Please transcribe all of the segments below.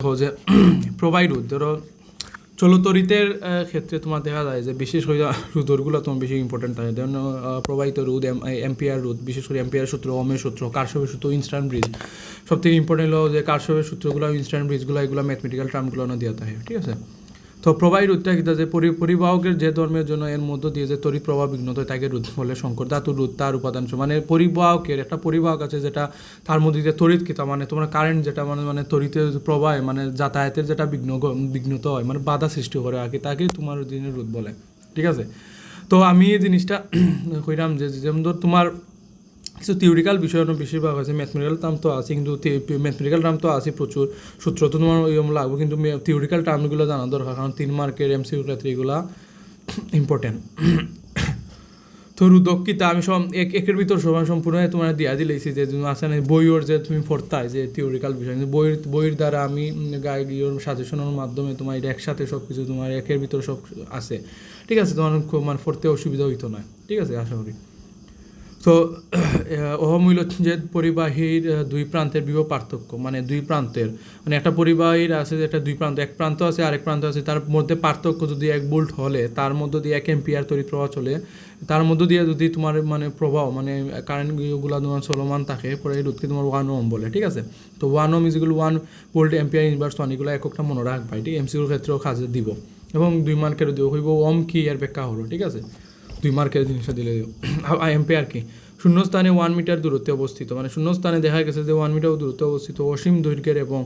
দেখো যে প্রবাহী রোধ, ধরো চলতরিতের ক্ষেত্রে তোমার দেখা যায় যে বিশেষ করে রোধরগুলো তোমার বেশি ইম্পর্টেন্ট থাকে। যেমন প্রবাহিত রোধ, এম্পিয়ার রোধ, বিশেষ করে এম্পিয়ার সূত্র, ওহমের সূত্র, কারশফের সূত্র, ইনস্ট্যান্ট ব্রিজ। সবথেকে ইম্পর্টেন্ট হলো যে কারশফের সূত্রগুলো, ইনস্ট্যান্ট ব্রিজগুলো, এগুলো ম্যাথমেটিক্যাল টার্মগুলো দেওয়া থাকে, ঠিক আছে। তো প্রবাহী রোধটা কিন্তু যে পরিবাহকের যে ধর্মের জন্য এর মধ্য দিয়ে যে তড়িৎ প্রবাহ বিঘ্নত হয় তাকে রোধ বলে। সংকর ধাতুর রোধ তার উপাদান মানে পরিবাহকের একটা পরিবাহক আছে যেটা তার মধ্যে দিয়ে তড়িৎ কিতা মানে তোমার কারেন্ট যেটা মানে তড়িতের প্রবাহে মানে যাতায়াতের যেটা বিঘ্নত হয় মানে বাধা সৃষ্টি করে আর কি, তাকে তোমার দিনের রোধ বলে, ঠিক আছে। তো আমি এই জিনিসটা কইরাম যে যেমন ধর তোমার কিছু থিওরিক্যাল বিষয় বেশিরভাগ আছে, ম্যাথমেটিক্যাল টার্ম তো আছে, কিন্তু ম্যাথমেটিক্যাল টার্ম তো আছে প্রচুর, সূত্র তো তোমার লাগবে, কিন্তু থিওরিক্যাল টার্মগুলো জানা দরকার, কারণ 3 মার্কের এমসিকিউ ক্ষেত্রে এগুলো ইম্পর্টেন্ট। তো রোধক কিতা আমি একের ভিতর সময় সম্পূর্ণ তোমার দিয়া দিলেছি যে আছে না বইয়ের যে তুমি পড়তাই যে থিওরিক্যাল বিষয়, বইয়ের দ্বারা আমি গাইডের সাজেশনের মাধ্যমে তোমার এটা একসাথে সব কিছু তোমার একের ভিতর সব আছে, ঠিক আছে। তোমার মানে পড়তে অসুবিধা হইতো না, ঠিক আছে, আশা করি। তো অহমূল্য যে পরিবাহীর দুই প্রান্তের বিভব পার্থক্য, মানে দুই প্রান্তের মানে একটা পরিবাহীর আছে যেটা দুই প্রান্ত, এক প্রান্ত আছে আরেক প্রান্ত আছে, তার মধ্যে পার্থক্য যদি 1 ভোল্ট হলে তার মধ্য দিয়ে 1 এম্পিয়ার তড়িৎ প্রবাহ চলে, তার মধ্য দিয়ে যদি তোমার মানে প্রবাহ মানে কারেন্টগুলো তোমার চলমান থাকে পরে এই রোধকে তোমার 1 ওহম বলে, ঠিক আছে। তো 1 ohm is equal 1 volt ampere inverse 1, এগুলো এককটা মনে রাখবাই, ঠিক, এমসিকিউর ক্ষেত্রেও কাজে দিব এবং 2 মার্কেরও দিব, হইব ওহম কি এর ব্যাখ্যা হলো, ঠিক আছে। 2 মার্কের জিনিসটা দিলে এম্পিয়ার কি শূন্যস্থানে 1 মিটার দূরত্বে অবস্থিত, মানে শূন্যস্থানে দেখা গেছে যে 1 মিটার দূরত্বে অবস্থিত অসীম দৈর্ঘ্যের এবং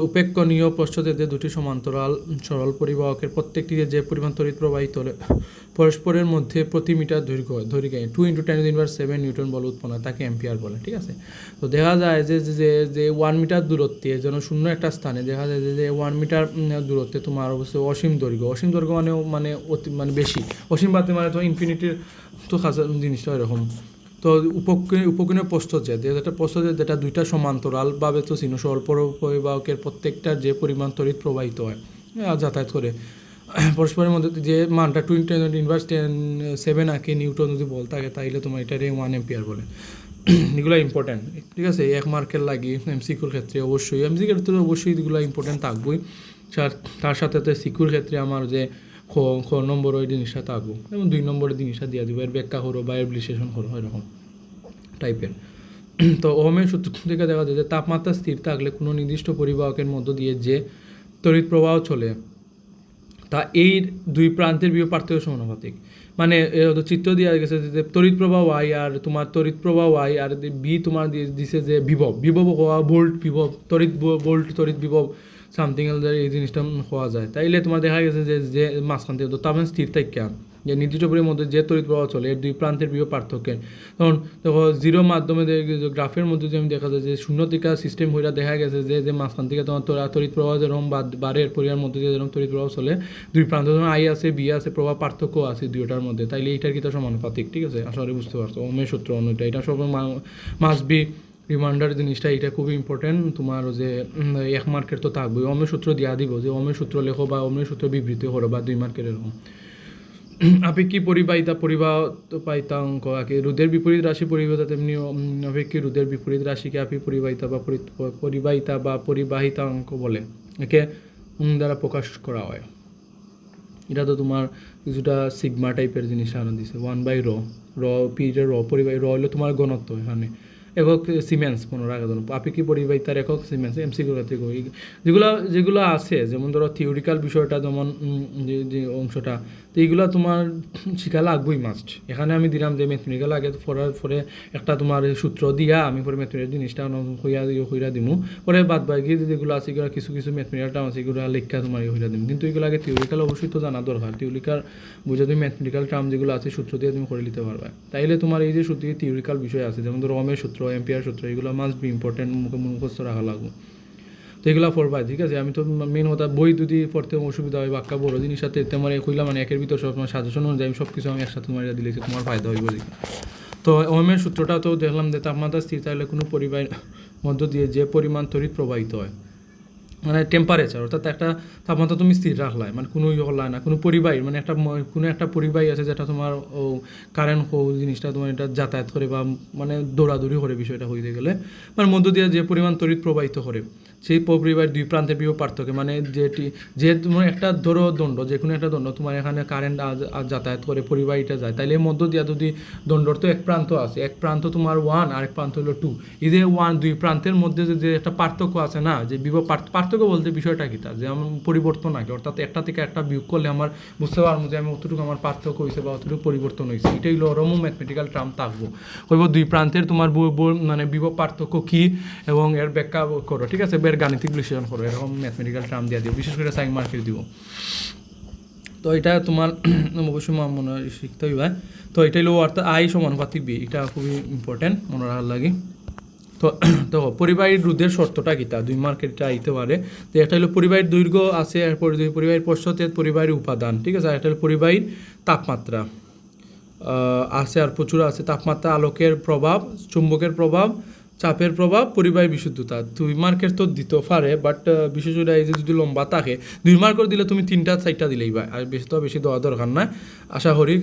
উপেক্ষণীয় প্রস্থচ্ছেদে দুটি সমান্তরাল সরল পরিবাহকের প্রত্যেকটি যে পরিমাণ তড়িৎ প্রবাহিত হলে পরস্পরের মধ্যে প্রতি মিটার দৈর্ঘ্যে 2 × 10⁻⁷ নিউটন বল উৎপন্ন হয়, তাকে অ্যাম্পিয়ার বলে, ঠিক আছে। তো দেখা যায় যে যে যে 1 মিটার দূরত্বে যেন শূন্য একটা স্থানে দেখা যায় যে 1 মিটার দূরত্বে তোমার অবশ্যই অসীম দৈর্ঘ্য মানে অতি মানে বেশি, অসীম বাদে মানে তো ইনফিনিটির তো কাছে জিনিসটা এরকম। তো উপকূলীয় প্রস্থচ্ছেদ যেটা দুইটা সমান্তরালভাবে তো চিহ্ন সরল পরিবাহকের প্রত্যেকটার যে পরিমাণ তড়িৎ প্রবাহিত হয় যাতায়াত করে পরস্পরের মধ্যে যে মানটা 10⁻⁷ আঁকে নিউটন যদি বল থাকে তাইলে তোমার এটারে 1 এম্পিয়ার বলে। এগুলো ইম্পর্টেন্ট, ঠিক আছে, 1 মার্কের লাগি এমসিকিউর ক্ষেত্রে অবশ্যই, এমসিকিউর ক্ষেত্রে অবশ্যই এগুলো ইম্পর্টেন্ট থাকবেই। তার সাথে সিকিউর ক্ষেত্রে আমার যে খ নম্বর ওই জিনিসটা থাকবো এবং 2 নম্বরের জিনিসটা দিয়ে দিব, এর ব্যাখ্যা করো বা এর বিশ্লেষণ করো এরকম টাইপের। তো ওহমের সূত্র থেকে দেখা যায় যে তাপমাত্রা স্থির থাকলে কোনো নির্দিষ্ট পরিবাহকের মধ্য দিয়ে যে তড়িৎ প্রবাহ চলে তা এই দুই প্রান্তের বিভব পার্থক্য সমানুপাতিক, মানে চিত্র দেওয়া গেছে যে তড়িৎ প্রবাহ ওয়াই আর তোমার তড়িৎ প্রবাহ ওয়াই আর বি তোমার দিছে যে বিভব হওয়া ভোল্ট বিভব তড়িৎ বিভব সামথিং এই জিনিসটা হওয়া যায়, তাইলে তোমার দেখা গেছে যে মাঝখান থেকে তো তার মানে স্থির থাকে যে নির্দিষ্ট পরিমাণের মধ্যে যে তড়িৎ প্রবাহ চলে এর দুই প্রান্তের বিভব পার্থক্যের, তখন দেখো জিরো মাধ্যমে গ্রাফের মধ্যে যেমন দেখা যায় যে শূন্য থেকে সিস্টেম হইয়া দেখা গেছে যে মাঝখান থেকে তোমার তড়িৎ প্রবাহ যেরকম বারের পরিমাণের মধ্যে দিয়ে যেরকম তড়িৎ প্রবাহ চলে দুই প্রান্ত যেমন আই আছে বি আছে প্রবাহ পার্থক্য আছে দুইটার মধ্যে, তাইলে এইটার কি সমানুপাতিক, ঠিক আছে, আসলে বুঝতে পারছো ওহমের সূত্র অনুযায়ী এটা সব মাস্ট বি রিমাইন্ডার জিনিসটা এটা খুবই ইম্পর্টেন্ট। তোমার যে 1 মার্কের তো থাকবে ওহমের সূত্র দিয়া দিব যে ওহমের সূত্র লেখো বা ওহমের সূত্র বিবৃতি করো বা 2 মার্কের এরকম। আপেক্ষিক পরিবাহিতাঙ্ক আগে রোধের বিপরীত রাশি পরিবাহিতা তেমনি আপেক্ষিক রোধের বিপরীত রাশিকে আপেক্ষিক পরিবাহিতা বা পরিবাহিতাঙ্ক বলে, একে দ্বারা প্রকাশ করা হয়। এটা তো তোমার কিছুটা সিগমা টাইপের জিনিস আনা দিছে 1/ρ পিরিয়ড পরিবাহী হলো তোমার ঘনত্ব, এখানে একক সিমেন্স মনে রাখা ধরো আপেক্ষিক পরিবাহিতার একক সিমেন্স এমসিকিউ থেকে যেগুলো আছে যেমন ধরো থিওরিক্যাল বিষয়টা যেমন যে অংশটা, তো এইগুলো তোমার শিখা লাগবেই মাস্ট। এখানে আমি দিলাম যে ম্যাথমেটিক্যাল আগে পড়ার পরে একটা তোমার সূত্র দিয়া আমি পরে ম্যাথমেটিক্যাল জিনিসটা হইয়া দিমু, পরে বাদ বাকি যেগুলো আছে এগুলো কিছু ম্যাথমেটিক্যাল টার্ম আছে এগুলো লেখা তোমার হইয়া দিমু, কিন্তু এগুলো আগে থিওরিক্যাল অবশ্যই তো জানা দরকার। থিওরিক্যাল বুঝে তুমি ম্যাথমেটিক্যাল টার্ম যেগুলো আছে সূত্র দিয়ে তুমি করে নিতে পারবে, তাইলে তোমার এই যে সূত্র থিওরিক্যাল বিষয় আছে যেমন ধরো ওহমের সূত্র এম্পিয়ার সূত্র এগুলো মাস্ট বি ইম্পর্টেন্ট মুখস্থ রাখা লাগবে। তো এগুলো পড়বাই, ঠিক আছে। আমি তো মেন কথা বই যদি পড়তে অসুবিধা হয় বাক্কা বড় জিনিস সাথে তোমার কইলাম মানে একের ভিতর সব তোমার সাজেশন অনুযায়ী আমি সব কিছু আমি একসাথে তোমার দিলেছি তোমার ফায়দা হইব। তো ওহমের সূত্রটা তো দেখলাম যে তাপমাত্রা স্থির থাকলে কোনো পরিবাহীর মধ্য দিয়ে যে পরিমাণ তড়িৎ প্রবাহিত হয় মানে টেম্পারেচার, অর্থাৎ একটা তাপমাত্রা তুমি স্থির রাখলাই, মানে কোনো ইয়ে করলাই না, কোনো পরিবাহী মানে একটা কোনো একটা পরিবাহী আছে যেটা তোমার ও কারেন্ট জিনিসটা তোমার এটা যাতায়াত করে বা মানে দৌড়াদৌড়ি করে বিষয়টা হইতে গেলে, মানে মধ্য দিয়ে যে পরিমাণ তড়িৎ প্রবাহিত করে সেই পরিবাহীর দুই প্রান্তের বিভব পার্থক্য, মানে যে তোমার একটা ধরো দণ্ড, যে কোনো একটা দণ্ড তোমার এখানে কারেন্ট যাতায়াত করে পরিবাহীটা যায়, তাইলে এর মধ্য দিয়ে যদি দণ্ডর তো এক প্রান্ত আছে, এক প্রান্ত তোমার 1 আর এক প্রান্ত হলো 2, এই যে 1 2 প্রান্তের মধ্যে যে একটা পার্থক্য আছে না, যে বিভব পার্থক্য বলতে বিষয়টা কি তা যে আমার পরিবর্তন আগে, অর্থাৎ একটা থেকে একটা বিয়োগ করলে আমার বুঝতে পারবো যে আমি অতটুকু আমার পার্থক্য হয়েছে বা অতটুকু পরিবর্তন হয়েছে, এটাই হলো ওরকম ম্যাথমেটিক্যাল টার্ম থাকবো। হইব দুই প্রান্তের তোমার মানে বিভব পার্থক্য কী এবং এর ব্যাখ্যা করো, ঠিক আছে, এর গাণিতিক বিশ্লেষণ করো, এরকম ম্যাথমেটিক্যাল টার্ম দিয়ে দিও, বিশেষ করে সাইন মার্কের দিব। তো এটা তোমার অবশ্যই মনে শিখতে হইবা। তো এটা হলো অর্থাৎ আই সমানুপাতিক বি, এটা খুবই ইম্পর্টেন্ট মনে রাখার লাগে। তো দেখো পরিবাহীর রোধের শর্তটা কিতা 2 মার্কের এটা আইতে পারে। তো একটা হলো পরিবাহীর দৈর্ঘ্য আছে, এরপর পরিবাহীর প্রস্থচ্ছেদ, পরিবাহীর উপাদান, ঠিক আছে, আর একটা হলো পরিবাহীর তাপমাত্রা আছে, আর প্রচুর আছে তাপমাত্রা, আলোকের প্রভাব, চুম্বকের প্রভাব, চাপের প্রভাব, পরিবাহী বিশুদ্ধতা। 2 মার্কের তো দিতে পারে, বাট বিশেষ করে এই যে যদি লম্বা থাকে 2 মার্কের দিলে তুমি 3টা 4টা দিলেই বা আর বেশি দেওয়া দরকার নাই আশা করি,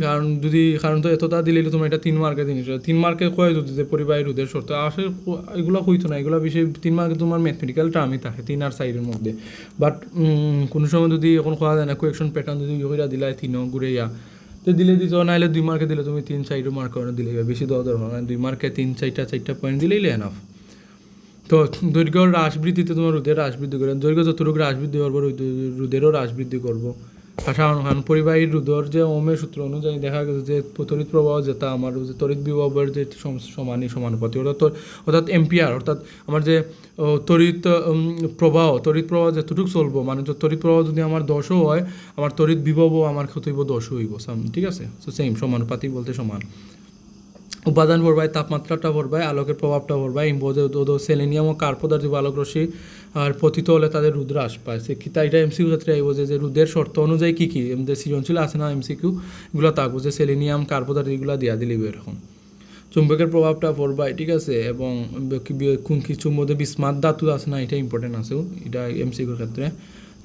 কারণ তো এতটা দিলে তোমার এটা 3 মার্কের জিনিস, 3 মার্কে কয় যদি পরিবাহী রোধের শর্ত আসলে এগুলো হইতো না, এগুলো বেশি 3 মার্কে তোমার ম্যাথমেটিক্যাল টার্মই থাকে 3 আর 4 মধ্যে। বাট কোনো সময় যদি এখন কোয়া যায় না কোয়েকশন প্যাটার্ন যদি ইয়ে দিলাই 3 ঘুরে তো দিলে দিত, নাহলে 2 মার্কে দিলে তুমি 3-4 মার্ক করে দিলে বেশি দেওয়া দরকার হয়, 2 মার্কে 3-4টা পয়েন্ট দিলেই এনাফ। তো দৈর্ঘ্য হ্রাস বৃদ্ধিতে তোমার রোধের হ্রাস বৃদ্ধি করে, দৈর্ঘ্য যতটুকু হ্রাস বৃদ্ধি করবো রোধেরও হ্রাস বৃদ্ধি করবো। কারণ পরিবাহীর রোধের যে ওমের সূত্র অনুযায়ী দেখা গেছে যে তড়িৎ প্রবাহ যেটা আমার যে তড়িৎ বিভবের যে সমানুপাতি, অর্থাৎ এম্পিয়ার, অর্থাৎ আমার যে তড়িৎ প্রবাহ যতটুকু চলবো, মানে তড়িৎ প্রবাহ যদি আমার 10 হয়, আমার তড়িৎ বিভবও আমার কত হইব 10 হইব, ঠিক আছে। তো সেম সমানুপাতিক বলতে সমান। উপাদান ভরবাই, তাপমাত্রাটা ভরবাই, আলোকের প্রভাবটা ভরবাই, সেলেনিয়াম ও কার্বন পদার্থ আলোক রশ্মি আর পতিত হলে তাদের রোধ হ্রাস পায়। সে কি এটা এমসিকিউ ক্ষেত্রে আইব যে রোধের শর্ত অনুযায়ী কী কী এমনি সৃজনশীল আছে না এমসিকিউ, এগুলো থাকবো যে সেলেনিয়াম কার্বন পদার্থ এগুলো দিয়া দিলিবে এরকম। চুম্বকের প্রভাবটা ভরবাই, ঠিক আছে, এবং কোন কিছুর মধ্যে বিস্মাত ধাতু আছে না, এটা ইম্পর্টেন্ট আছে, এটা এমসিকিউর ক্ষেত্রে।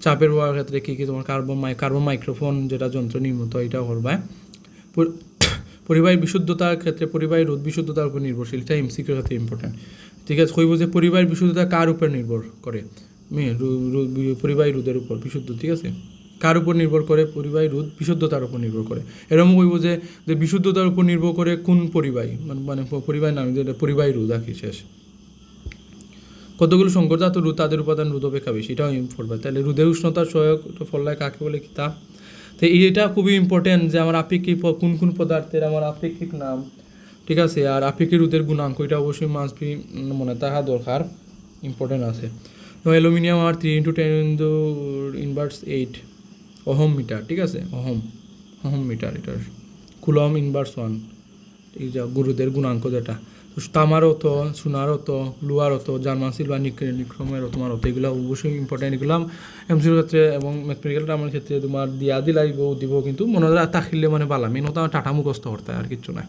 চাপের প্রভাবের ক্ষেত্রে কী কী তোমার কার্বন মাইক্রোফোন যেটা যন্ত্র নির্মিত, এটা ভরবাই। পরিবাহী বিশুদ্ধতার ক্ষেত্রে পরিবাহী রোধ বিশুদ্ধতার উপর নির্ভরশীল, এটা এমসিকিউর ক্ষেত্রে ইম্পর্টেন্ট, ঠিক আছে। কইব যে পরিবাহীর বিশুদ্ধতা কার উপর নির্ভর করে, পরিবাহী রোধের উপর বিশুদ্ধ, ঠিক আছে, কার উপর নির্ভর করে, পরিবাহী রোধ বিশুদ্ধতার উপর নির্ভর করে। এরকম কইব যে বিশুদ্ধতার উপর নির্ভর করে কোন পরিবাহী, মানে পরিবাহী নাম যেটা পরিবাহী রোধ আঁকি শেষ। কতগুলো সংকর ধাতু রোধ তাদের উপাদান রোধ অপেক্ষা বেশি, এটাও পড়বে। তাহলে রোধের উষ্ণতার সহায়ক ফললায় কাকে বলে কি তা। তো এটা খুবই ইম্পর্টেন্ট যে আমার আপেক্ষিক কোন কোন পদার্থের আমার আপেক্ষিক নাম, ঠিক আছে, আর আপেক্ষিক রোধের গুণাঙ্ক, এটা অবশ্যই মাস্ট বি মনে থাকা দরকার, ইম্পর্টেন্ট আছে। অ্যালুমিনিয়াম আর 3×10⁸ ওহম মিটার, ঠিক আছে, ওহম মিটার, এটার কুলম ইনভার্স 1, এই যা রোধের গুণাঙ্ক যেটা। তামার অত, সোনার অত, লোহার অত, জার্মান সিল বা নিক্রমের তোমার অত, এগুলো অবশ্যই ইম্পর্টেন্ট, এগুলো এমসির ক্ষেত্রে এবং ম্যাথমেটিক্যাল টার্মের ক্ষেত্রে তোমার দিয়া দিলাইব দিব, কিন্তু মনে হয় তাকিলে মানে বালা মেন হতো টাটা মুখস্থ করতে আর কিচ্ছু নাই।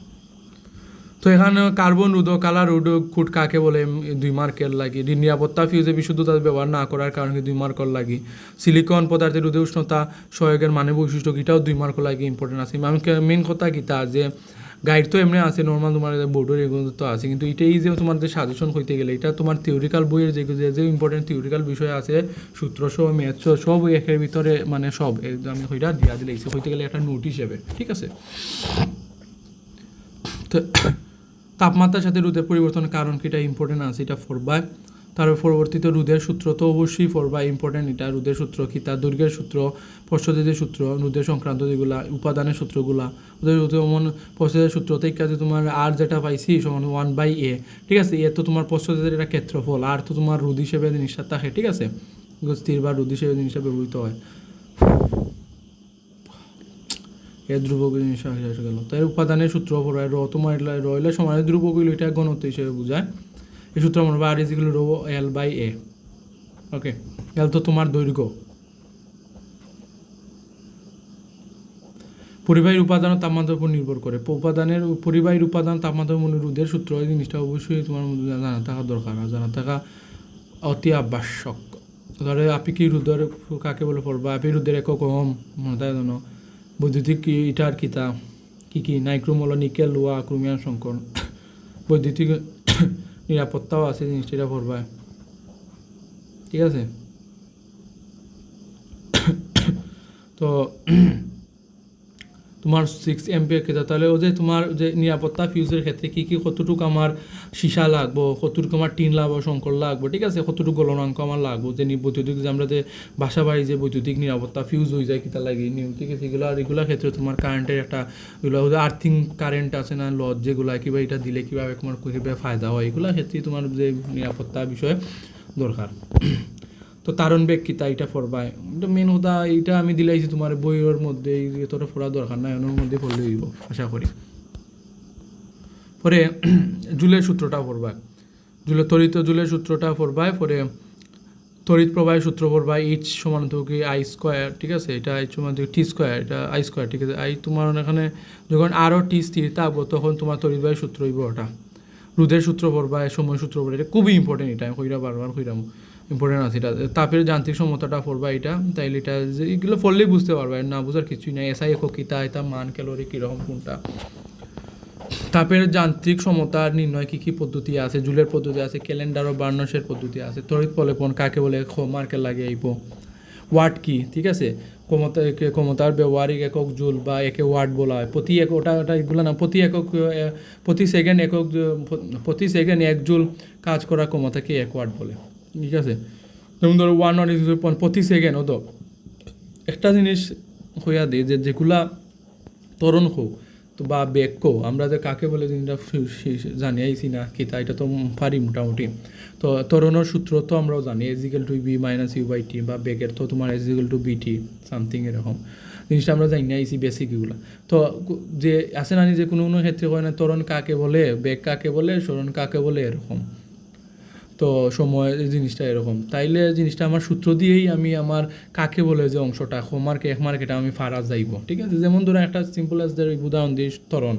তো এখানে কার্বন রোধ, কালার রোধ খুট কাকে বলে 2 মার্কের লাগি। নিরাপত্তা ফিউজে বিশুদ্ধতা ব্যবহার না করার কারণে 2 মার্কর লাগি। সিলিকন পদার্থের রোধে উষ্ণতা সহায়কের মানে বৈশিষ্ট্য এটাও 2 মার্ক লাগে, ইম্পর্টেন্ট আছে। আমি মেন কথা কিতা যে গাইড তো এমনি আছে, নর্মাল তোমার বোর্ডের এগুলো তো আছে, কিন্তু এটাই যে তোমার যে সাজেশন হইতে গেলে এটা তোমার থিওরিক্যাল বইয়ের যে ইম্পর্টেন্ট থিওরিক্যাল বিষয় আছে, সূত্র সহ ম্যাথ সব একের ভিতরে, মানে সব আমি ওইটা দিয়া দিলে হইতে গেলে একটা নোট হিসেবে, ঠিক আছে। তো তাপমাত্রার সাথে রোধের পরিবর্তনের কারণ কি, এটা ইম্পর্টেন্ট আছে, এটা পড়বাই। তার পরবর্তীতে রোধের সূত্র তো অবশ্যই পড়বাই, ইম্পর্টেন্ট, এটা রোধের সূত্র কি, তার দৈর্ঘ্যের সূত্র, প্রস্থচ্ছেদের সূত্র, রোধের সংক্রান্ত যেগুলা, উপাদানের সূত্রগুলা, যেমন প্রস্থচ্ছেদের সূত্র থেকে তোমার আর যেটা পাইছি সমান 1/a, ঠিক আছে। এ তো তোমার প্রস্থচ্ছেদের এটা ক্ষেত্রফল, আর তো তোমার রোধ হিসেবে জিনিসটা থাকে, ঠিক আছে, স্থির বা রোধ হিসেবে জিনিসটা ব্যবহৃত হয়। এর ধ্রুবক জিনিস এসে গেল। তাই উপাদানের সূত্র পড়ায় তোমার রইলে সমানের ধ্রুবক হইল, এটা ঘনত্ব হিসেবে বোঝায়। এই সূত্র মনে হয় R=ρL/a, ওকে। এল তো তোমার দৈর্ঘ্য। পরিবাহীর উপাদান ও তাপমাত্রার উপর নির্ভর করে, পরিবাহীর উপাদান তাপমাত্রার রোধের সূত্র, এই জিনিসটা অবশ্যই তোমার মধ্যে জানা থাকা দরকার, জানা থাকা অতি আবশ্যক। ধরে আপেক্ষিক রোধের কাকে বলে পড়বা, আপেক্ষিক রোধের একক ওহম মনে থাকে জানো, বৈদ্যুতিক ইটার কিতা কী নাইক্রোমল, নিকেল, লোহা, ক্রোমিয়াম সংকর, বৈদ্যুতিক নিরাপত্তাও আছে জিনিসটা, এটা পড়বা, ঠিক আছে। তো তোমার 6 এমপিয়ার কেতা, তাহলে ও যে তোমার যে নিরাপত্তা ফিউজের ক্ষেত্রে কী কতটুকু আমার সীসা লাগবো, কতটুকু আমার টিন লাগবো, সংকর লাগবো, ঠিক আছে, কতটুকু গলনাঙ্ক আমার লাগবো, যে বৈদ্যুতিক যে আমরা যে বাসা বাড়ি যে বৈদ্যুতিক নিরাপত্তা ফিউজ হয়ে যায় কিতা লাগে নিয়ম, ঠিক আছে, এগুলোর ক্ষেত্রে তোমার কারেন্টের একটা এগুলো আর্থিং কারেন্ট আছে না, লজ যেগুলো কিবা এটা দিলে কীভাবে তোমার কীভাবে ফায়দা হয়, এগুলোর ক্ষেত্রে তোমার যে নিরাপত্তা বিষয়ে দরকার। তো তারণ বেগ কিতা এটা পড়বায়, এটা মেন কথা, এইটা আমি দিলাইছি তোমার বইয়ের মধ্যে, তোরা পড়া দরকার নাই, ওর মধ্যে পড়লে দিব আশা করি। পরে জুলের সূত্রটা পড়বা, তড়িৎ জুলের সূত্রটা পড়বায়, পরে তড়িৎ প্রবাহের সূত্র পড়বা, এইচ সমান কি আই স্কোয়ার, ঠিক আছে, এটা এইচ সমান টি স্কোয়ার, এটা আই স্কোয়ার, ঠিক আছে, আই তোমার এখানে যখন আরও টি স্থির থাকবো তখন তোমার তড়িৎ প্রবাহের সূত্র হইব ওটা। রোধের সূত্র পড়বা, সময় সূত্র পড়বা, এটা খুবই ইম্পর্টেন্ট, এটা কইরা বারবার কইরাম ইম্পর্টেন্ট আছে এটা। তাপের যান্ত্রিক সমতাটা পড়বা এটা, তাইলে এটা যে এগুলো পড়লেই বুঝতে পারবা, না বুঝার কিছুই নাই। এসআই একক কিতা, এটা মান ক্যালোরি কীরকম কোনটা। তাপের যান্ত্রিক সমতার নির্ণয় কী পদ্ধতি আছে, জুলের পদ্ধতি আছে, ক্যালেন্ডার ও বার্নসের পদ্ধতি আছে, তড়িৎ প্রলেপন কাকে বলে, মার্কে লাগে আইব, ওয়াট কি, ঠিক আছে, ক্ষমতার ব্যবহারিক একক জুল বা একে ওয়াট বলা হয়, প্রতি এক ওটা এগুলো না, প্রতি সেকেন্ড একক, প্রতি সেকেন্ড 1 জুল কাজ করা ক্ষমতাকে 1 ওয়াট বলে, ঠিক আছে। যেমন ধরো 1 ওয়াট ইজ প্রতি সেকেন্ড, ও তো একটা জিনিস হইয়া দিই যে যেগুলা ত্বরণ হোক তো বা বেগ কো আমরা যে কাকে বলে জিনিসটা জানি আইছি না কিতা, এটা তো পারি মোটামুটি। তো ত্বরণের সূত্র তো আমরাও জানি, equal to v minus u by t, বা বেগের তো তোমার এজিক্যাল টু বিটি সামথিং এরকম জিনিসটা আমরা জানি আইছি বেসিক এগুলো। তো যে আছে না যে কোনো কোনো ক্ষেত্রে হয় না ত্বরণ কাকে বলে, বেগ কাকে বলে, সরণ কাকে বলে, এরকম। তো সময় জিনিসটা এরকম, তাইলে জিনিসটা আমার সূত্র দিয়েই আমি আমার কাকে বলে যে অংশটা হোমার্কে এক মার্কেটা আমি ফারা যাইব, ঠিক আছে। যেমন ধরো একটা সিম্পল উদাহরণ দিই, ত্বরণ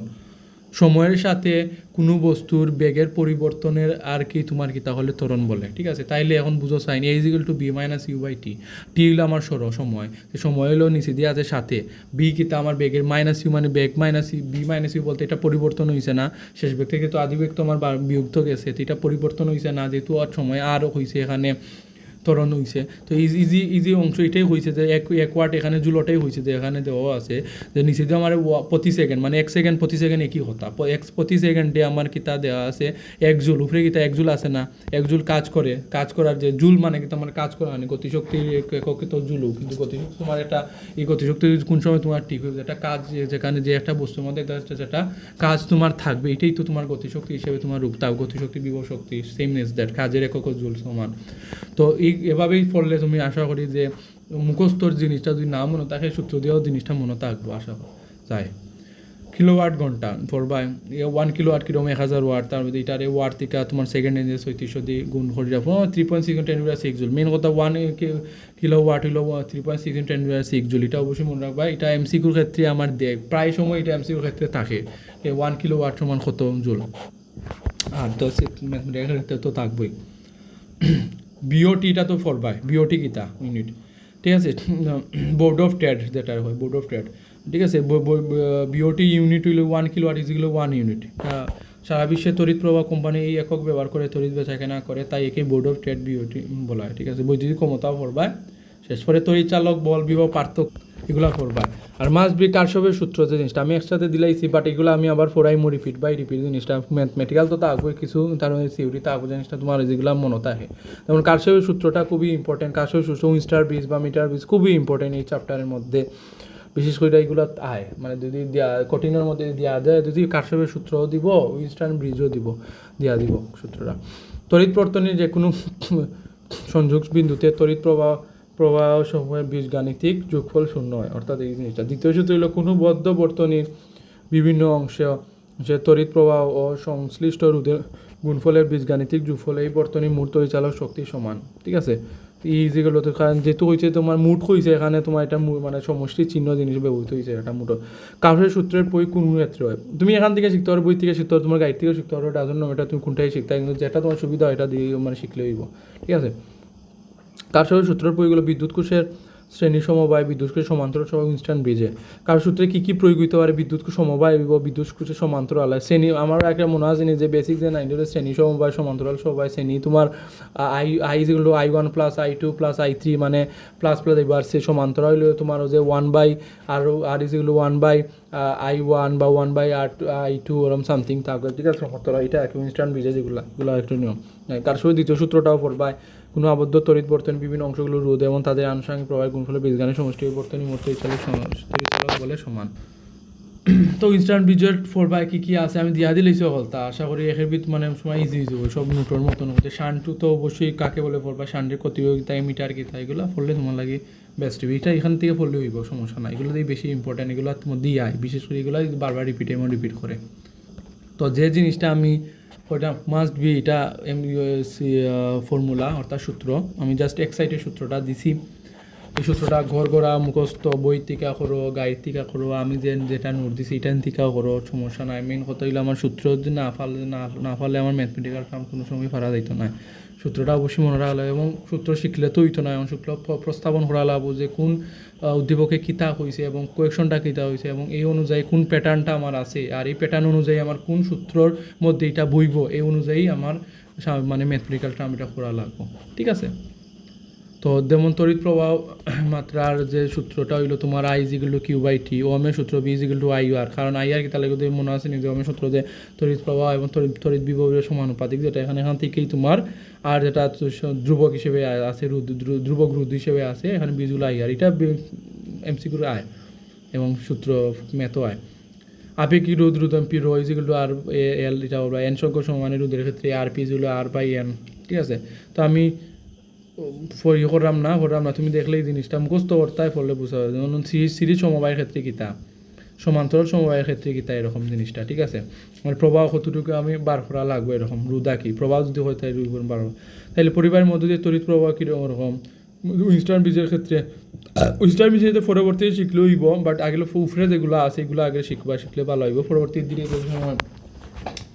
সময়ের সাথে কোনো বস্তুর বেগের পরিবর্তনের আর কি তোমার কি তাহলে ত্বরণ বলে, ঠিক আছে। তাইলে এখন বুঝো সাইন a equal to v minus u by t, t হলো আমার সময়, সময় হলো নিচে দিয়ে আছে সাথে, বি কিতা আমার বেগের, মাইনাস ইউ মানে বেগ minus u, v minus u বলতে এটা পরিবর্তন হয়েছে না, শেষ বেগ থেকে তো আদি বেগ তো আমার বিযুক্ত গেছে, তো এটা পরিবর্তন হয়েছে না, যেহেতু আর সময় আরও হয়েছে এখানে ত্বরণ হয়েছে। তো ইজি অংশ এটাই হয়েছে যে এক ওয়াট এখানে জুলটাই হয়েছে যে এখানে দেওয়া আছে যে নিচে দিয়ে আমার প্রতি সেকেন্ড মানে 1 সেকেন্ড প্রতি সেকেন্ড একই হতা, প্রতি সেকেন্ডে আমার কিতা দেওয়া আছে 1 জুল, উপরে কিতা 1 জুল আছে না, 1 জুল কাজ করার যে জুল মানে কিতা মানে কাজ করা মানে গতিশক্তির একক তো জুলও, কিন্তু গতিশক্তি তোমার একটা এই গতিশক্তি কোন সময় তোমার ঠিক হয়ে একটা কাজ যেখানে যে একটা বস্তুর মধ্যে যেটা কাজ তোমার থাকবে, এটাই তো তোমার গতিশক্তি হিসেবে তোমার রূপ, তাপ গতিশক্তি বিভব শক্তি সেমনেস দ্যাট, কাজের একক জুল সমান। তো এভাবেই পড়লে তুমি আশা করি যে মুখস্থর জিনিসটা যদি না মনে থাকে সূত্র দিয়েও জিনিসটা মনে থাকবো আশা যায়। কিলোওয়াট ঘন্টা পড়বা, 1 কিলোওয়াট কিরকম 1000 ওয়াট, তার মধ্যে এটার ওয়াট থেকে তোমার সেকেন্ডে যে 3600 দিয়ে গুণ করে রাখবো 3.6 × 10⁶ জুল। মেন কথা 1 কিলোওয়াট হলো 3.6 × 10⁶ জুল, এটা অবশ্যই মনে রাখবা। এটা এমসিকিউর ক্ষেত্রে আমার দেয় প্রায় সময়, এটা এমসিকিউর ক্ষেত্রে থাকে 1 কিলোওয়াট সমান কত জুল, আর তো ম্যাথমেটিক্যাল ক্ষেত্রে তো থাকবেই। বিওটিটা তো পড়বাই, বিওটি কিতা ইউনিট, ঠিক আছে, বোর্ড অফ ট্রেড যেটা হয় বোর্ড অফ ট্রেড, ঠিক আছে। বিওটি ইউনিট হইল 1 কিলোওয়াট ইজিগুলো 1 ইউনিট। সারা বিশ্বে তড়িৎ প্রবাহ কোম্পানি এই একক ব্যবহার করে তড়িৎ বেচাকেনা করে, তাই একে বোর্ড অফ ট্রেড বিওটি বলা হয়, ঠিক আছে। বৈদ্যুতিক ক্ষমতাও পড়বায়, শেষ করে তড়িৎ চালক বল বিভব পার্থক্য এগুলো পড়বায়। আর মাস্ট বি কারশফের সূত্র যে জিনিসটা আমি একসাথে দিলাইছি, বাট এগুলো আমি আবার ফোরাইমো রিপিট জিনিসটা ম্যাথমেটিক্যাল তো থাকবে কিছু, তার মধ্যে থিওরি থাকবে জিনিসটা তোমার যেগুলো মনে থাকে। যেমন কারশফের সূত্রটা খুবই ইম্পর্টেন্ট, কারশফের সূত্র উইনস্টার ব্রিজ বা মিটার ব্রিজ খুবই ইম্পর্টেন্ট এই চ্যাপ্টারের মধ্যে, বিশেষ করে এগুলো আয় মানে যদি কঠিনের মধ্যে দেওয়া যায়, যদি কারশফের সূত্রও দিব উইনস্টার ব্রিজও দিব সূত্রটা। তড়িৎ বর্তনীর যে কোনো সংযোগ বিন্দুতে তড়িৎ প্রবাহ সময়ের বীজগাণিতিক যোগফল শূন্য হয়, অর্থাৎ এই জিনিসটা। দ্বিতীয় সূত্র হলো কোনো বদ্ধ বর্তনীর বিভিন্ন অংশে যে তড়িৎ প্রবাহ ও সংশ্লিষ্ট রোধের গুণফলের বীজগাণিতিক যোগফল এই বর্তনীর মোট পরিচালক শক্তি সমান, ঠিক আছে। ইজিগুলো তো কারণ যেহেতু হয়েছে তোমার মুঠ হয়েছে এখানে তোমার এটা মানে সমষ্টির চিহ্ন জিনিস ব্যবহৃত হয়েছে এটা মুঠ। কারোর সূত্রের বই কোন ক্ষেত্রে হয় তুমি এখান থেকে শিখতে পারো, বই থেকে শিখতে পারো, তোমার গাইড থেকে শিখতে পারো, ডাজন এটা তুমি কোনটাই শিখতে, কিন্তু যেটা তোমার সুবিধা হয় এটা দিয়ে মানে শিখলে হইব, ঠিক আছে। কারশফের সূত্রের প্রয়োগগুলো বিদ্যুৎ কোষের শ্রেণী সমবায়, বিদ্যুৎ কোষের সমান্তরাল সহ ইনস্ট্যান্ট ব্রিজে। কারশফের সূত্রে কী কী প্রয়োগ হতে পারে? বিদ্যুৎ কোষ সমবায় ও বিদ্যুৎ কোষের সমান্তরাল শ্রেণী। আমার একটা মনে আছে যে বেসিক যে 9 শ্রেণী সমবায়, সমান্তরাল সমবায় শ্রেণী তোমার যেগুলো I1 plus I2 plus I3 মানে প্লাস প্লাস এবার সে সমান্তরাল হইলে তোমার যে 1/, আর যেগুলো 1/I1 বা 1/I2 ওরকম সামথিং থাকবে, ঠিক আছে, সমান্তরাল। এটা একটু ইনস্ট্যান্ট ব্রিজে এগুলো একটু নিয়ম। কারশফের দ্বিতীয় সূত্রটাও পড়বায়। কোনো আবদ্ধ তড়িৎ বর্তনী বিভিন্ন অংশগুলো রোধ এবং তাদের আনুষঙ্গিক প্রভাবের গুণফলের বীজগাণিতিক সমষ্টি বর্তনী মোট তড়িৎ বলে সমান। তো ইনস্ট্যান্ট ব্রিজের ফোরবাই কী আছে আমি দিয়া দিলেছি হলতা, আশা করি একের ভিত মানে সময় ইজি যাবে সব নোটর মতন হতে। শানটু তো অবশ্যই কাকে বলে পড়বা, শান্টের প্রতিযোগিতা, মিটার কী এগুলো পড়লে তোমার লাগে বেস্ট হবে। এটা এখান থেকে পড়লে হইব, সমস্যা নাই। এগুলো দিয়ে বেশি ইম্পর্টেন্ট, এগুলো তোমার দিয়ে আয়, বিশেষ করে এগুলো বারবার রিপিট করে। তো যে জিনিসটা আমি ওটা মাস্ট বি, এটা ফর্মুলা অর্থাৎ সূত্র, আমি জাস্ট এক্সাইটেড সূত্রটা দিছি। এই সূত্রটা ঘর গড়া মুখস্থ বই টিকা করো, গাইড টিকা করো, আমি যেটা নোট দিছি এটা টিকাও করো, সমস্যা নাই। মেন কথা হইলো আমার সূত্র যদি না পারলে আমার ম্যাথমেটিক্যাল কাম কোনো সময় পারা যাইতো না। সূত্রটা অবশ্যই মনে রাখা লাগে এবং সূত্র শিখলে তো হইতো না, এবং সূত্র প্রস্তাবন করা লাগবো যে কোন উদ্দীপকে কিতা হয়েছে এবং কোয়েকশনটা কিতা হয়েছে এবং এই অনুযায়ী কোন প্যাটার্নটা আমার আছে, আর এই প্যাটার্ন অনুযায়ী আমার কোন সূত্রর মধ্যে এটা বইব, এই অনুযায়ী আমার মানে ম্যাথমেটিক্যাল টার্ম এটা করা লাগবো, ঠিক আছে। তো যেমন তড়িৎ প্রবাহ মাত্রার যে সূত্রটা হইলো তোমার I=Q/T, ওহমের সূত্র B=IR, কারণ IR কি তাহলে মনে আছে নিজে ওহমের সূত্র যে তড়িৎ প্রবাহ এবং তড়িৎ বিভবের সমানুপাতিক, যেটা এখান থেকেই তোমার, আর যেটা ধ্রুবক হিসেবে আছে ধ্রুবক রোধ হিসেবে আছে, এখানে B=IR, এটা MCQ আয় এবং সূত্র ম্যাথও আয়। আপেক্ষিক রোধ এমপি R/L, এটা N সংখ্যক সমানের রোধের ক্ষেত্রে R/P=R/N, ঠিক আছে। তো আমি করলাম না, তুমি দেখলে এই জিনিসটা মুখস্থ করতে ফলে বোঝা যায়। যেমন সিরিজ সমবায়ের ক্ষেত্রে কিতা, সমান্তরাল সমবায়ের ক্ষেত্রে কিতা, এরকম জিনিসটা, ঠিক আছে। মানে প্রবাহ কতটুকু আমি বার করা লাগবে, এরকম রোধা কি প্রবাহ যদি হয় তাই রোধ বার, তাহলে পরিবারের মধ্যে দিয়ে তড়িৎ প্রবাহ কীরকম রকম ইনস্ট্যান্ট ব্রিজের ক্ষেত্রে। ইনস্ট্যান্ট ব্রিজে পরবর্তী শিখলেও হইব, বাট আগে উফরে যেগুলো আছে এগুলো আগে শিখলে ভালো হইব, পরবর্তী দিনে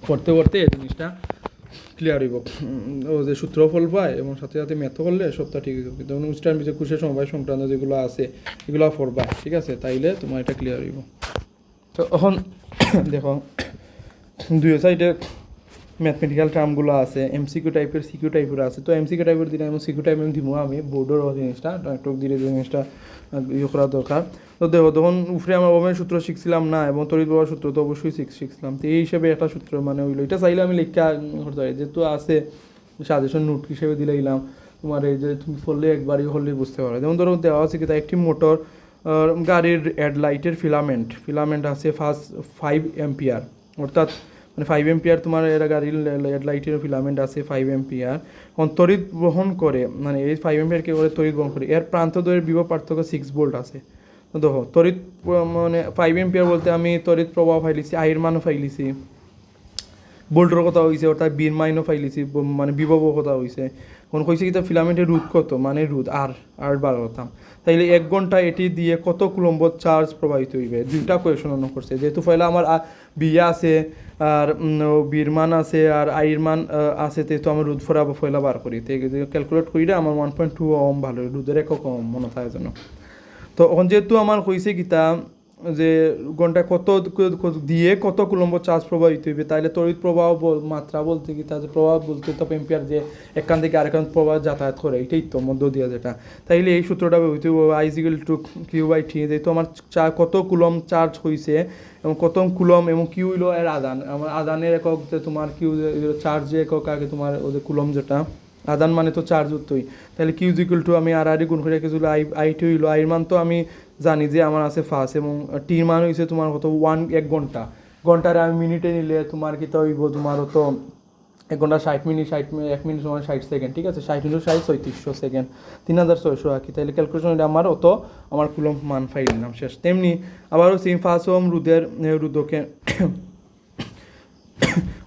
পড়তে এই জিনিসটা ক্লিয়ার হইব, ও যে সূত্রফল পায় এবং সাথে সাথে ম্যাথ করলে সবটা ঠিক হইব। কিন্তু ইনস্ট্যান্ট ব্রিজে কোষের সমবায় সংক্রান্ত যেগুলো আছে এগুলো পড়বা, ঠিক আছে, তাইলে তোমার এটা ক্লিয়ার হইব। তো এখন দেখো দুই সাইডে ম্যাথমেটিক্যাল টার্মগুলো আছে, MCQ টাইপের, CQ টাইপের আছে। তো MCQ টাইপের দিলে এবং CQ টাইপের দিব আমি বোর্ডের জিনিসটা একটু দিলে জিনিসটা ইয়ে করা দরকার। তো দেখো তখন উপরে আমরা ওহমের সূত্র শিখছিলাম না, এবং তড়িৎ প্রবাহ সূত্র তো অবশ্যই শিখছিলাম। তো এই হিসেবে একটা সূত্র মানে হইলো, এটা চাইলে আমি লেখা করতে পারি, যেহেতু আছে সাজেশন নোট হিসেবে দিলে দিলাম তোমার, এই যে তুমি পড়লে একবারই হলে বুঝতে পারো। যেমন ধরো দেওয়া আছে কি, একটি মোটর গাড়ির হেডলাইটের ফিলামেন্ট আছে 5 অ্যাম্পিয়ার, অর্থাৎ মানে 5 অ্যাম্পিয়ার তোমার এরা গাড়ির হেডলাইটের ফিলামেন্ট আছে 5 অ্যাম্পিয়ার, তড়িৎ বহন করে, মানে এই 5 অ্যাম্পিয়ারকে করে তড়িৎ বহন করে, এর প্রান্তদ্বয়ের বিভব পার্থক্য 6 ভোল্ট আছে। তো দেখো তড়িৎ মানে 5 অ্যাম্পিয়ার বলতে আমি তড়িৎ প্রবাহ ফাইলিছি, আইয়ের মানও ফাইলিছি, ভোল্টের কথা হয়েছে, অর্থাৎ বির মাইনও ফাইলিছি, মানে বিভবও কথা হয়েছে। কোন কইছে কি ফিলামেন্টের রোধ কত, মানে রোধ আর বার করতাম, তাইলে 1 ঘন্টা এটি দিয়ে কত কুলম্ব চার্জ প্রবাহিত হইবে, দুইটা কোয়েশন অন্য করছে। যেহেতু পয়লা আমার বিয়ে আছে আর বির মান আছে আর আইয়ের মান আছে, তো আমার রোধ ফোরা পয়লা বার করি, তো ক্যালকুলেট করি আমার 1.2 ওহম ভালো, রোধের একক ওহম মনে থাকে যেন। তো এখন যেহেতু আমার কইছে কিতা যে ঘন্টায় কত দিয়ে কত কুলম্ব চার্জ প্রবাহিত হইবে, তাইলে তড়িৎ প্রবাহ মাত্রা বলতে কি, তাদের প্রবাহ বলতে তো এম্পিয়ার যে এখান থেকে আরেকখান প্রবাহ যাতায়াত করে, এটাই তো মধ্য দিয়া যেটা। তাইলে এই সূত্রটা ব্যবহৃত I=Q/T, যেহেতু আমার কত কুলম চার্জ হয়েছে এবং কত কুলম এবং কিউ হইল এর আদান, আমার আদানের একক যে তোমার কিউ চার্জের একক আগে তোমার ওদের কুলম যেটা আদান মানে তো চার্জ উত্তই, তাহলে Q= আমি আর গুণ করে রেখেছিল I2 হইলো, আইয়ের মান তো আমি জানি যে আমার আছে ফার্স্ট, এবং টির মান হয়েছে তোমার কত 1 ঘন্টা, ঘন্টারে আমি মিনিটে নিলে তোমার কি তো হইব তোমার তো 1 ঘন্টা 60 মিনিট, 1 মিনিট সময় 60 সেকেন্ড, ঠিক আছে, 60 × 60 3600 সেকেন্ড, 3600 আঁকি, তাহলে ক্যালকুলেশন আমার আমার কুলম মান ফাইল নিলাম শেষ। তেমনি আবারও সেম 5 ওহম রোধকে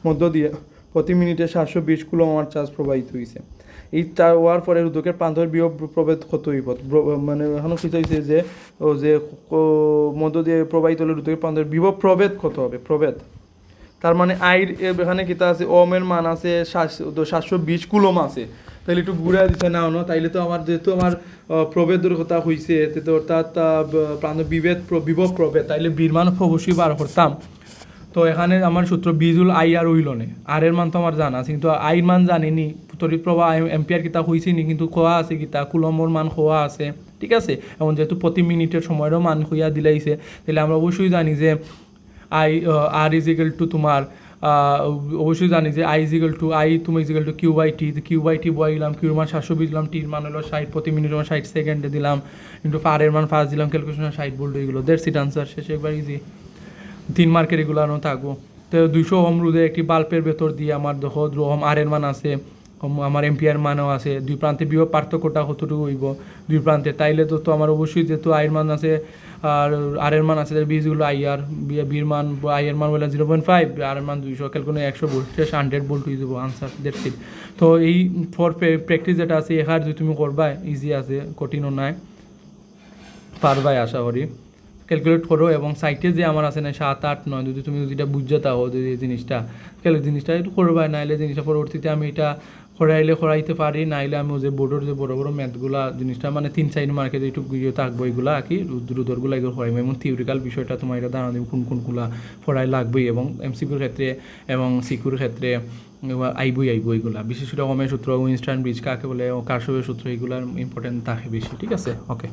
মধ্য দিয়ে প্রতি মিনিটে 720 কুলম আমার চার্জ প্রবাহিত হয়েছে। এই হওয়ার পরে রোধকের প্রান্তরের বিভব প্রভেদ কত হইব, মানে এখনও ঠিক হয়েছে যে মধ্য দিয়ে প্রবাহিত হলে রোধকের প্রান্তরের বিভব প্রভেদ কত হবে, প্রভেদ, তার মানে আইর এখানে কিতা আছে ওহমের মান আছে 720 কুলম আছে, তাইলে একটু ঘুরে দিছে না হনো তাইলে তো আমার যেহেতু আমার প্রভেদের কথা হইছে তো অর্থাৎ প্রাণ বিভব প্রভেদ তাইলে বীর মান অবশ্যই বার করতাম। তো এখানে আমার সূত্র বিজুল আই আর হইল নে আর এর মান তো আমার জানা আছে কিন্তু আইর মান জানিনি তড়িৎ প্রবাহ এম্পিয়ার কিতা হইছে নি কিন্তু খোয়া আছে কিতা কুলম্বর মান খোয়া আছে ঠিক আছে এবং যেহেতু প্রতি মিনিটের সময়েরও মান হইয়া দিলাইছে তাহলে আমরা অবশ্যই জানি যে আই আর ইজিক্যাল টু তোমার অবশ্যই জানি যে আই ইজিক্যাল টু আই তুমি is equal two Q by T বয় দিলাম কিউর মান 720 দিলাম টির মান হলো 60 প্রতি মিনিটের মান 60 সেকেন্ডে দিলাম কিন্তু ফারের মান ফার্স্ট দিলাম ক্যালকুলেশন 60 ভোল্ট হইগুলো দ্যাটস ইট আনসার শেষে একবার ইজি 3 মার্কের এগুলো থাকবো। তো 200 ওহম রোধে একটি বাল্বের ভেতর দিয়ে আমার দেখো ওহম আর এর মান আছে আমার এম্পিয়ার মানও আছে দুই প্রান্তে বিভব পার্থক্যটা কতটুকু হইব দুই প্রান্তে তাইলে তো আমার অবশ্যই যেহেতু আয়ের মান আছে আর এর মান আছে বীজগুলো আইআর বির মান আইয়ের মান বলে 0.5 আর এর মান 200 ক্যালকুলেশন 100 ভোল্ট শেষ 100 ভোল্ট হয়ে যাবো আনসার দ্যাটস ইট। তো এই ফর প্র্যাকটিস যেটা আছে এখার যদি তুমি করবা ইজি আছে কঠিনও নাই পারবাই আশা করি ক্যালকুলেট করো এবং সাইটে যে আমার আছে না 7, 8, 9 যদি তুমি যেটা বুঝতে তাও যদি এই জিনিসটা একটু করবা নাইলে জিনিসটা পরবর্তীতে আমি এটা করাইতে পারি নাইলে আমি যে বোর্ডের যে বড় বড় ম্যাথগুলা জিনিসটা মানে 3-4 মার্কেট একটু গুইয়ে থাকবো এগুলো আর কি রুদরগুলো এগুলো করাইব এবং থিওরিক্যাল বিষয়টা তোমার এটা জানা দেবে কোনগুলা পড়াই লাগবেই এবং এমসিকিউর ক্ষেত্রে এবং সিকিউর ক্ষেত্রে আইবই এগুলা বিশেষ করে ওহমের সূত্র উইনস্টাইন ব্রিজ কাকে বলে কারশফের সূত্র এগুলার ইম্পর্টেন্ট থাকে বেশি ঠিক আছে ওকে।